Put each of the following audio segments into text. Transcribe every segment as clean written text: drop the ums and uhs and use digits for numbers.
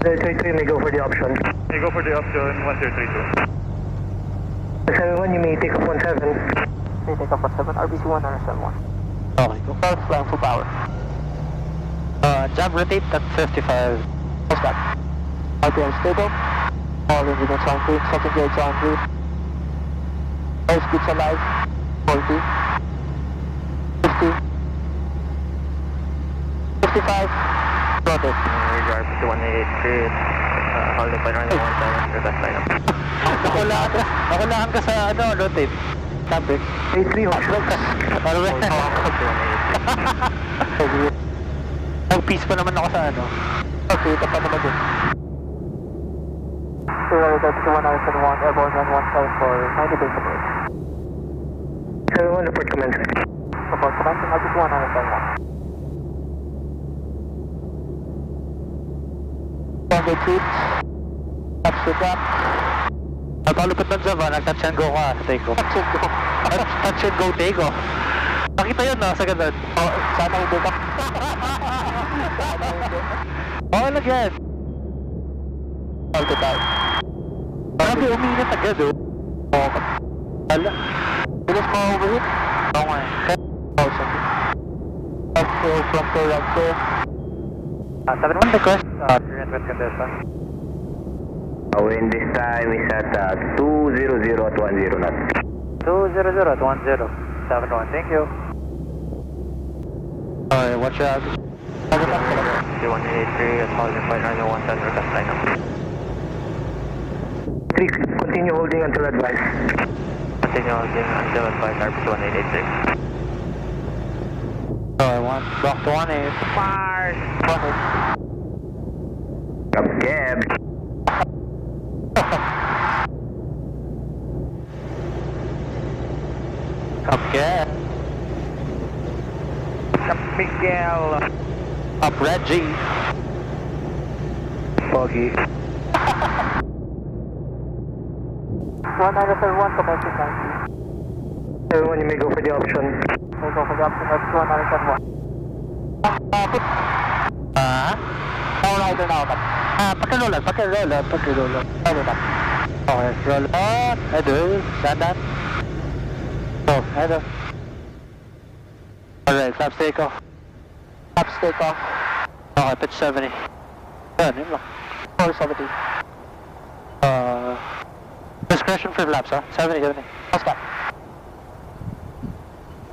033 may go for the option. May go for the option 1032. 71, you may take up 17. May take up 17, RBC 171. Okay, go. Start flying full power. Jab rotate at 55. What's that? RPM stable. All engines on green, second gauge on green. Air speeds alive. 40. 50. 55. Rotate. Regards to 183, holding by running 17, request line up. Nakulaan ka sa ano, rotate. Fabric. 83, option. Ano ba? Nag-peace pa naman ako sa ano. Okay, ito pa naman din. 031 airborne 115 for 90 base approach. 71, report commencing. Report commencing, RBC 171. Standard seats. Touch the drop. Napalupit ng Java, nag-touch and go ka, take off. Touch and go. Touch and go, take off. Nakita yun no, sa ganun. Oh, sana hindi ka. Oo, lagyan. All the time. Grabe, uminit agad oh. Oo. Hala. Bilis mo overheat. Oo nga eh. Oh, sorry. Left tail, front tail, right tail. 71 request. Current west condition. Wind this time is at 200 at 10 knots. 200 at 10. 71, thank you. Alright, watch out. 183 at holding by running 17, request line up. 3, continue holding until advice. Continue holding until advice, RBC 1886. Alright, block to 18. Mars! Cab. Up Miguel! Up Reggie. Foggy. 1931, commencing 90. 71, you may go for the option. May go for the option, RBC 1971. Rider na ako. Pakirolan. Rider na. Okay, roll on. Edo, dandan. Oh, Edo. Alright, flaps take off. Flaps take off. Okay, pitch 70. Yun lang. 470. Discretion for flaps, ha? 70. What's that?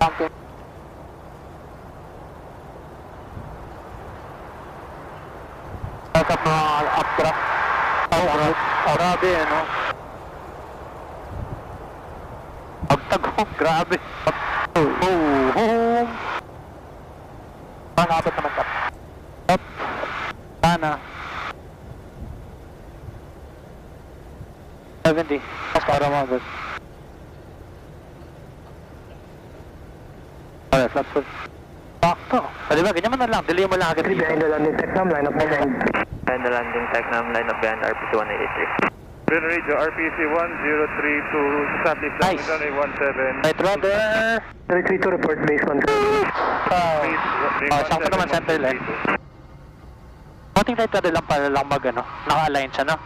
Counting. Welcome updraft. Grabe, ano? Pagtagong, grabe. Home. Nakabot naman ka. Up. Sana. 70. Mas para mabot. Okay, flaps full. Sakto. Di ba, ganyan mo na lang. Delay mo lang agad dito. Behind the landing Tecnam, line up behind. Behind the landing, Tecnam, line up behind RBC 1883. Bill Radio, RPC 1032, establish Nice. runway 17. Right, rudder. 332 report base 1. Sakto naman center line. Konting right rudder lang para lang mag, ano, naka-align siya, no?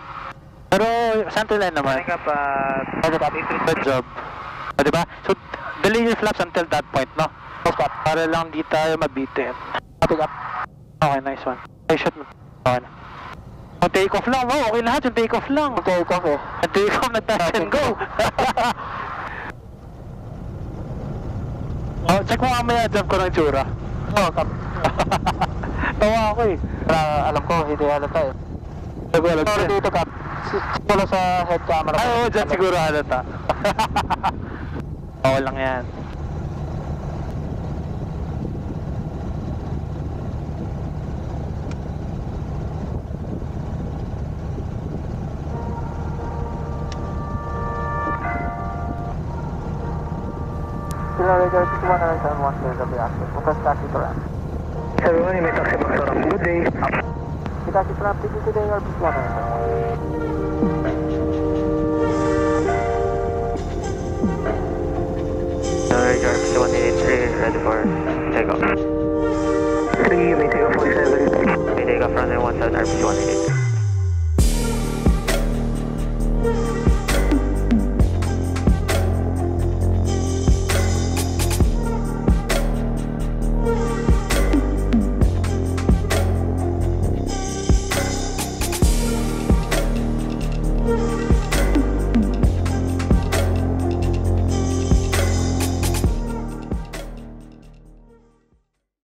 Pero center line naman. Coming up at Good job. O, diba? So, delay your flaps until that point, no? Para lang di tayo mabitin. Pick up. Okay, nice one. Okay, shoot mo. Okay na. Yung take off lang, wow, okay lahat, yung take off lang. Take off eh. Yung take off na touch and go. Oh, check mo mamaya, jump ko ng tsura. Oo, Cap. Tawa ako eh. Alam ko, hindi halata eh. Siguro Sorry dito, Cap. Siguro sa head camera. Ay, oo, dyan siguro halata. Okay lang yan. Radar 6171 clear of the access. Request taxi to ramp. 71, you may taxi back to ramp. Good day. The taxi to ramp, TC today or B1 Radar 1883, ready for takeoff. 3, you may take off 47. May take off runway 17, RPC 188.